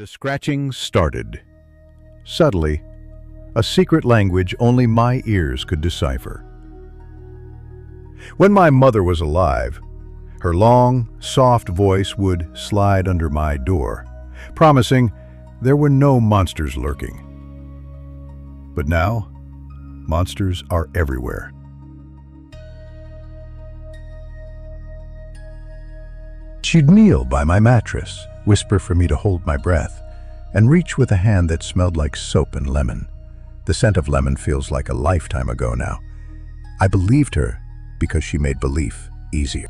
The scratching started. Subtly, a secret language only my ears could decipher. When my mother was alive, her long, soft voice would slide under my door, promising there were no monsters lurking. But now, monsters are everywhere. She'd kneel by my mattress, whisper for me to hold my breath, and reach with a hand that smelled like soap and lemon. The scent of lemon feels like a lifetime ago now. I believed her because she made belief easier.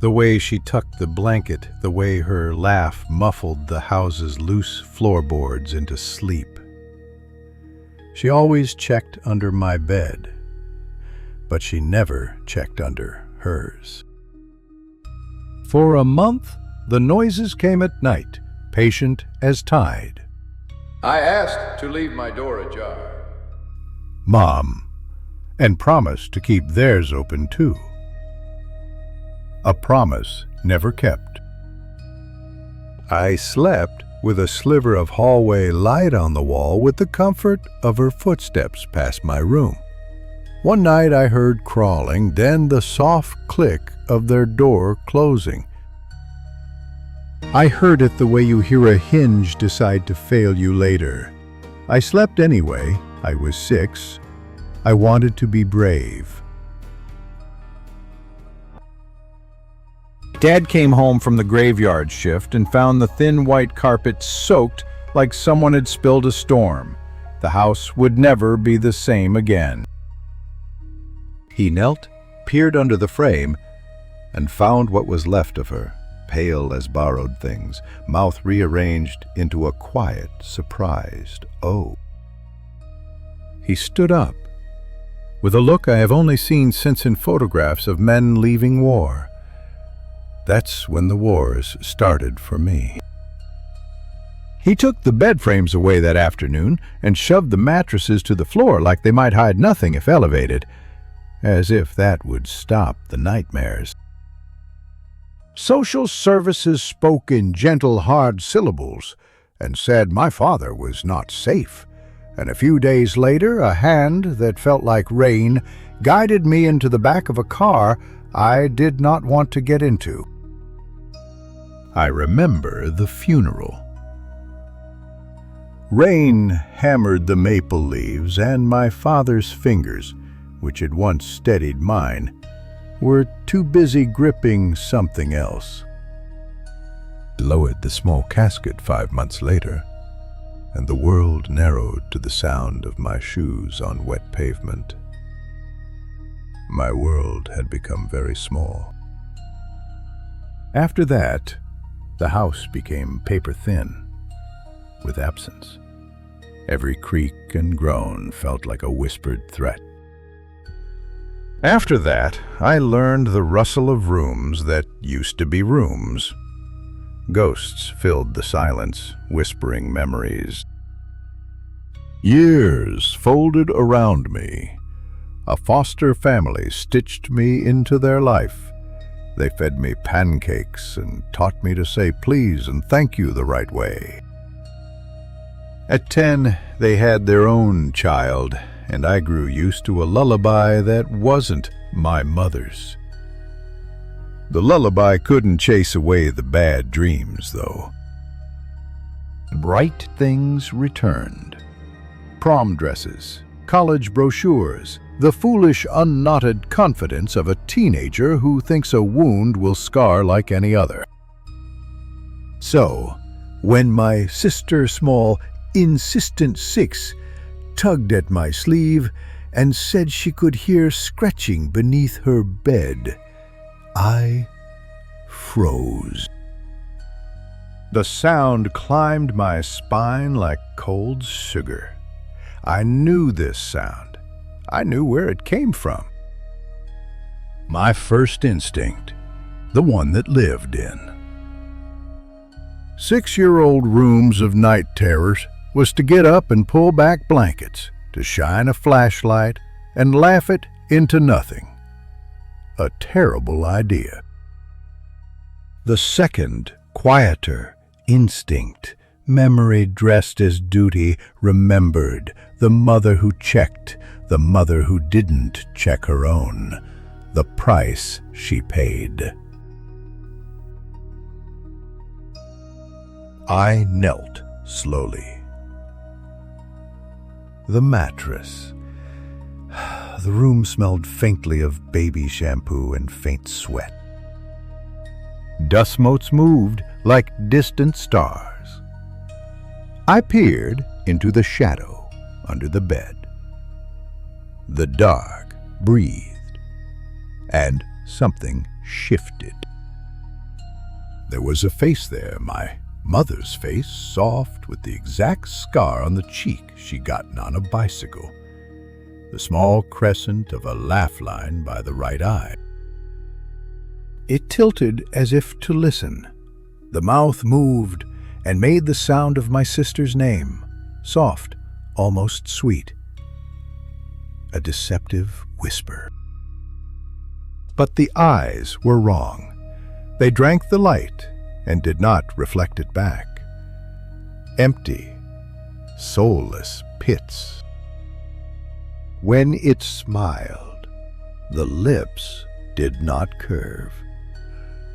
The way she tucked the blanket, the way her laugh muffled the house's loose floorboards into sleep. She always checked under my bed, but she never checked under hers. For a month, the noises came at night, patient as tide. I asked to leave my door ajar. Mom, and promised to keep theirs open too. A promise never kept. I slept with a sliver of hallway light on the wall with the comfort of her footsteps past my room. One night I heard crawling, then the soft click of their door closing. I heard it the way you hear a hinge decide to fail you later. I slept anyway. I was 6. I wanted to be brave. Dad came home from the graveyard shift and found the thin white carpet soaked like someone had spilled a storm. The house would never be the same again. He knelt, peered under the frame, and found what was left of her, pale as borrowed things, mouth rearranged into a quiet, surprised "oh." He stood up, with a look I have only seen since in photographs of men leaving war. That's when the wars started for me. He took the bed frames away that afternoon and shoved the mattresses to the floor like they might hide nothing if elevated, as if that would stop the nightmares. Social services spoke in gentle, hard syllables and said my father was not safe. And a few days later, a hand that felt like rain guided me into the back of a car I did not want to get into. I remember the funeral. Rain hammered the maple leaves, and my father's fingers, which had once steadied mine, were too busy gripping something else. Lowered the small casket 5 months later, and the world narrowed to the sound of my shoes on wet pavement. My world had become very small. After that, the house became paper-thin, with absence. Every creak and groan felt like a whispered threat. After that, I learned the rustle of rooms that used to be rooms. Ghosts filled the silence, whispering memories. Years folded around me. A foster family stitched me into their life. They fed me pancakes and taught me to say please and thank you the right way. At 10, they had their own child, and I grew used to a lullaby that wasn't my mother's. The lullaby couldn't chase away the bad dreams, though. Bright things returned. Prom dresses, college brochures, the foolish, unknotted confidence of a teenager who thinks a wound will scar like any other. So, when my sister small, insistent 6 tugged at my sleeve and said she could hear scratching beneath her bed, I froze. The sound climbed my spine like cold sugar. I knew this sound. I knew where it came from. My first instinct, the one that lived in. 6-year-old rooms of night terrors was to get up and pull back blankets, to shine a flashlight and laugh it into nothing. A terrible idea. The second, quieter, Instinct, memory dressed as duty, remembered the mother who checked, the mother who didn't check her own, the price she paid. I knelt slowly. The mattress. The room smelled faintly of baby shampoo and faint sweat. Dust motes moved like distant stars. I peered into the shadow under the bed. The dark breathed, and something shifted. There was a face there, my mother's face, soft with the exact scar on the cheek she'd gotten on a bicycle. The small crescent of a laugh line by the right eye. It tilted as if to listen. The mouth moved and made the sound of my sister's name, soft, almost sweet. A deceptive whisper. But the eyes were wrong. They drank the light and did not reflect it back. Empty, soulless pits. When it smiled, the lips did not curve.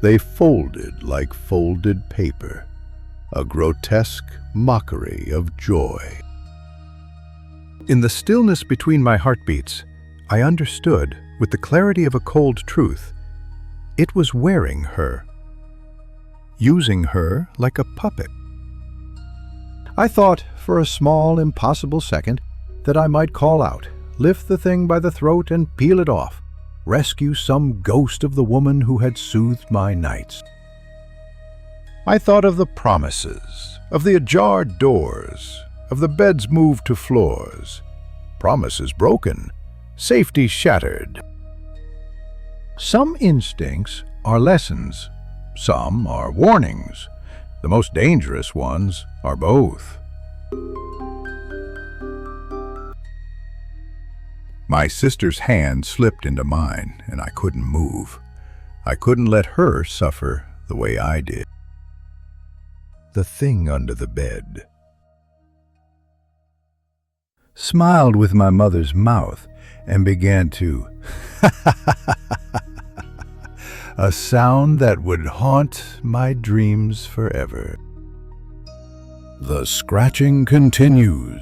They folded like folded paper, a grotesque mockery of joy. In the stillness between my heartbeats, I understood, with the clarity of a cold truth, it was wearing her, using her like a puppet. I thought for a small, impossible second that I might call out, lift the thing by the throat and peel it off, rescue some ghost of the woman who had soothed my nights. I thought of the promises, of the ajar doors, of the beds moved to floors, promises broken, safety shattered. Some instincts are lessons, some are warnings. The most dangerous ones are both. My sister's hand slipped into mine, and I couldn't move. I couldn't let her suffer the way I did. The thing under the bed smiled with my mother's mouth and began to a sound that would haunt my dreams forever. The scratching continues.